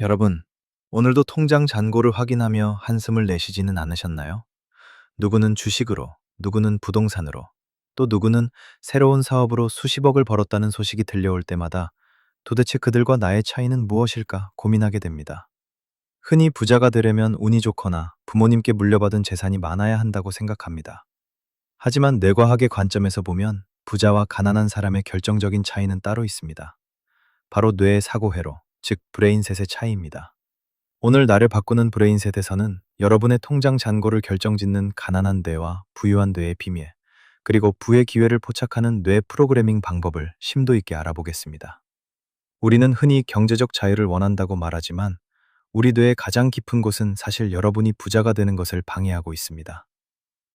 여러분, 오늘도 통장 잔고를 확인하며 한숨을 내쉬지는 않으셨나요? 누구는 주식으로, 누구는 부동산으로, 또 누구는 새로운 사업으로 수십억을 벌었다는 소식이 들려올 때마다 도대체 그들과 나의 차이는 무엇일까 고민하게 됩니다. 흔히 부자가 되려면 운이 좋거나 부모님께 물려받은 재산이 많아야 한다고 생각합니다. 하지만 뇌과학의 관점에서 보면 부자와 가난한 사람의 결정적인 차이는 따로 있습니다. 바로 뇌의 사고회로, 즉 브레인셋의 차이입니다. 오늘 나를 바꾸는 브레인셋에서는 여러분의 통장 잔고를 결정짓는 가난한 뇌와 부유한 뇌의 비밀, 그리고 부의 기회를 포착하는 뇌 프로그래밍 방법을 심도 있게 알아보겠습니다. 우리는 흔히 경제적 자유를 원한다고 말하지만 우리 뇌의 가장 깊은 곳은 사실 여러분이 부자가 되는 것을 방해하고 있습니다.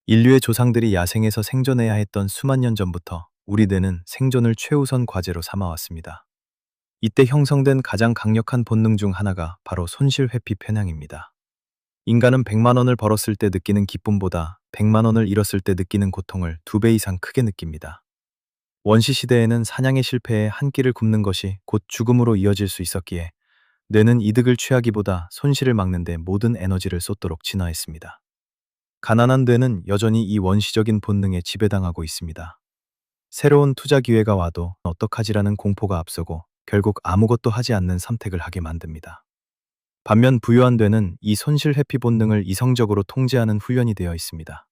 인류의 조상들이 야생에서 생존해야 했던 수만 년 전부터 우리 뇌는 생존을 최우선 과제로 삼아왔습니다. 이때 형성된 가장 강력한 본능 중 하나가 바로 손실회피 편향입니다. 인간은 100만 원을 벌었을 때 느끼는 기쁨보다 100만 원을 잃었을 때 느끼는 고통을 2배 이상 크게 느낍니다. 원시 시대에는 사냥의 실패에 한 끼를 굶는 것이 곧 죽음으로 이어질 수 있었기에 뇌는 이득을 취하기보다 손실을 막는 데 모든 에너지를 쏟도록 진화했습니다. 가난한 뇌는 여전히 이 원시적인 본능에 지배당하고 있습니다. 새로운 투자 기회가 와도 어떡하지라는 공포가 앞서고 결국 아무것도 하지 않는 선택을 하게 만듭니다. 반면 부유한 뇌는 이 손실 회피 본능을 이성적으로 통제하는 훈련이 되어 있습니다.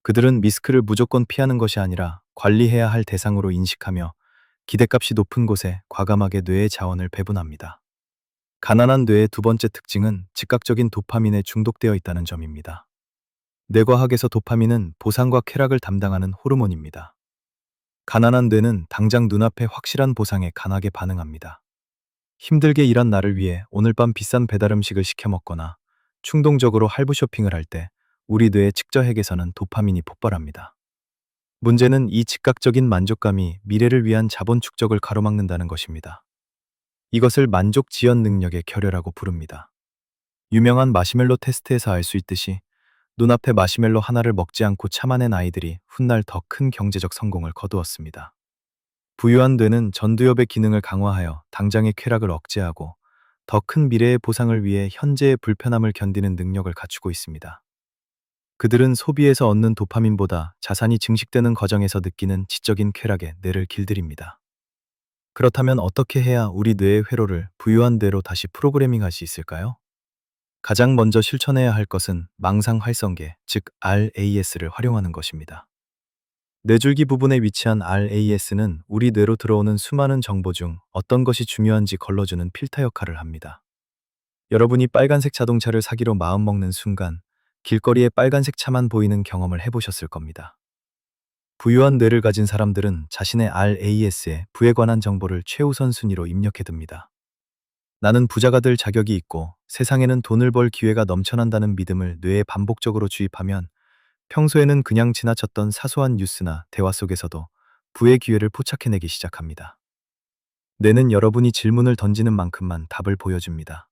그들은 리스크를 무조건 피하는 것이 아니라 관리해야 할 대상으로 인식하며 기대값이 높은 곳에 과감하게 뇌의 자원을 배분합니다. 가난한 뇌의 두 번째 특징은 즉각적인 도파민에 중독되어 있다는 점입니다. 뇌과학에서 도파민은 보상과 쾌락을 담당하는 호르몬입니다. 가난한 뇌는 당장 눈앞에 확실한 보상에 강하게 반응합니다. 힘들게 일한 나를 위해 오늘 밤 비싼 배달 음식을 시켜 먹거나 충동적으로 할부 쇼핑을 할 때 우리 뇌의 측저핵에서는 도파민이 폭발합니다. 문제는 이 즉각적인 만족감이 미래를 위한 자본 축적을 가로막는다는 것입니다. 이것을 만족 지연 능력의 결여라고 부릅니다. 유명한 마시멜로 테스트에서 알 수 있듯이 눈앞에 마시멜로 하나를 먹지 않고 참아낸 아이들이 훗날 더 큰 경제적 성공을 거두었습니다. 부유한 뇌는 전두엽의 기능을 강화하여 당장의 쾌락을 억제하고 더 큰 미래의 보상을 위해 현재의 불편함을 견디는 능력을 갖추고 있습니다. 그들은 소비에서 얻는 도파민보다 자산이 증식되는 과정에서 느끼는 지적인 쾌락에 뇌를 길들입니다. 그렇다면 어떻게 해야 우리 뇌의 회로를 부유한 뇌로 다시 프로그래밍할 수 있을까요? 가장 먼저 실천해야 할 것은 망상 활성계, 즉 RAS를 활용하는 것입니다. 뇌줄기 부분에 위치한 RAS는 우리 뇌로 들어오는 수많은 정보 중 어떤 것이 중요한지 걸러주는 필터 역할을 합니다. 여러분이 빨간색 자동차를 사기로 마음먹는 순간 길거리에 빨간색 차만 보이는 경험을 해보셨을 겁니다. 부유한 뇌를 가진 사람들은 자신의 RAS에 부에 관한 정보를 최우선 순위로 입력해둡니다. 나는 부자가 될 자격이 있고 세상에는 돈을 벌 기회가 넘쳐난다는 믿음을 뇌에 반복적으로 주입하면 평소에는 그냥 지나쳤던 사소한 뉴스나 대화 속에서도 부의 기회를 포착해내기 시작합니다. 뇌는 여러분이 질문을 던지는 만큼만 답을 보여줍니다.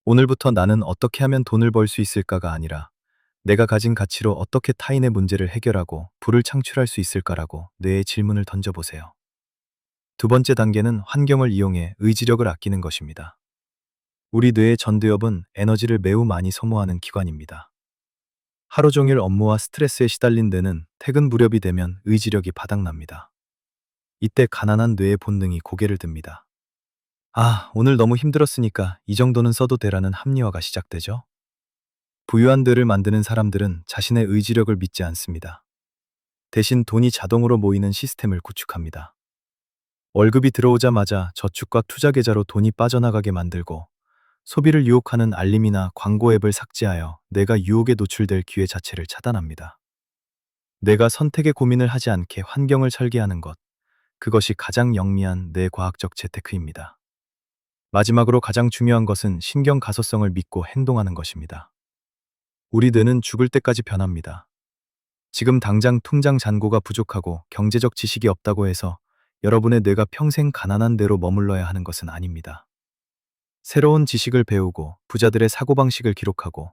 오늘부터 나는 어떻게 하면 돈을 벌 수 있을까가 아니라 내가 가진 가치로 어떻게 타인의 문제를 해결하고 부를 창출할 수 있을까라고 뇌에 질문을 던져보세요. 두 번째 단계는 환경을 이용해 의지력을 아끼는 것입니다. 우리 뇌의 전두엽은 에너지를 매우 많이 소모하는 기관입니다. 하루 종일 업무와 스트레스에 시달린 뇌는 퇴근 무렵이 되면 의지력이 바닥납니다. 이때 가난한 뇌의 본능이 고개를 듭니다. 아, 오늘 너무 힘들었으니까 이 정도는 써도 되라는 합리화가 시작되죠. 부유한 뇌를 만드는 사람들은 자신의 의지력을 믿지 않습니다. 대신 돈이 자동으로 모이는 시스템을 구축합니다. 월급이 들어오자마자 저축과 투자 계좌로 돈이 빠져나가게 만들고 소비를 유혹하는 알림이나 광고 앱을 삭제하여 내가 유혹에 노출될 기회 자체를 차단합니다. 내가 선택의 고민을 하지 않게 환경을 설계하는 것, 그것이 가장 영리한 뇌과학적 재테크입니다. 마지막으로 가장 중요한 것은 신경 가소성을 믿고 행동하는 것입니다. 우리 뇌는 죽을 때까지 변합니다. 지금 당장 통장 잔고가 부족하고 경제적 지식이 없다고 해서 여러분의 뇌가 평생 가난한 뇌로 머물러야 하는 것은 아닙니다. 새로운 지식을 배우고 부자들의 사고방식을 기록하고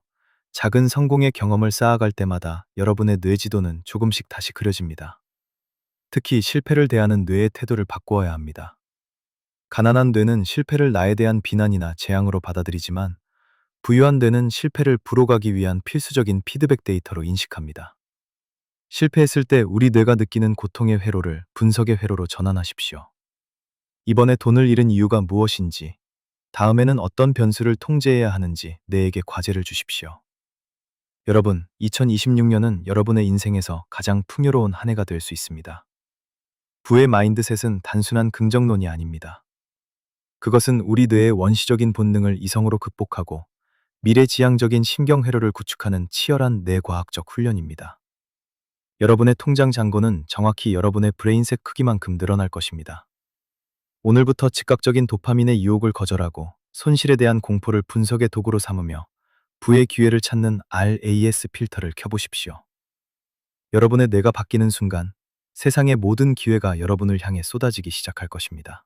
작은 성공의 경험을 쌓아갈 때마다 여러분의 뇌지도는 조금씩 다시 그려집니다. 특히 실패를 대하는 뇌의 태도를 바꾸어야 합니다. 가난한 뇌는 실패를 나에 대한 비난이나 재앙으로 받아들이지만 부유한 뇌는 실패를 불호가기 위한 필수적인 피드백 데이터로 인식합니다. 실패했을 때 우리 뇌가 느끼는 고통의 회로를 분석의 회로로 전환하십시오. 이번에 돈을 잃은 이유가 무엇인지, 다음에는 어떤 변수를 통제해야 하는지 뇌에게 과제를 주십시오. 여러분, 2026년은 여러분의 인생에서 가장 풍요로운 한 해가 될 수 있습니다. 부의 마인드셋은 단순한 긍정론이 아닙니다. 그것은 우리 뇌의 원시적인 본능을 이성으로 극복하고 미래지향적인 신경회로를 구축하는 치열한 뇌과학적 훈련입니다. 여러분의 통장 잔고는 정확히 여러분의 브레인셋 크기만큼 늘어날 것입니다. 오늘부터 즉각적인 도파민의 유혹을 거절하고 손실에 대한 공포를 분석의 도구로 삼으며 부의 기회를 찾는 RAS 필터를 켜보십시오. 여러분의 뇌가 바뀌는 순간 세상의 모든 기회가 여러분을 향해 쏟아지기 시작할 것입니다.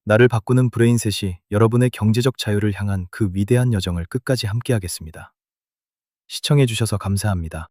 나를 바꾸는 브레인셋이 여러분의 경제적 자유를 향한 그 위대한 여정을 끝까지 함께하겠습니다. 시청해주셔서 감사합니다.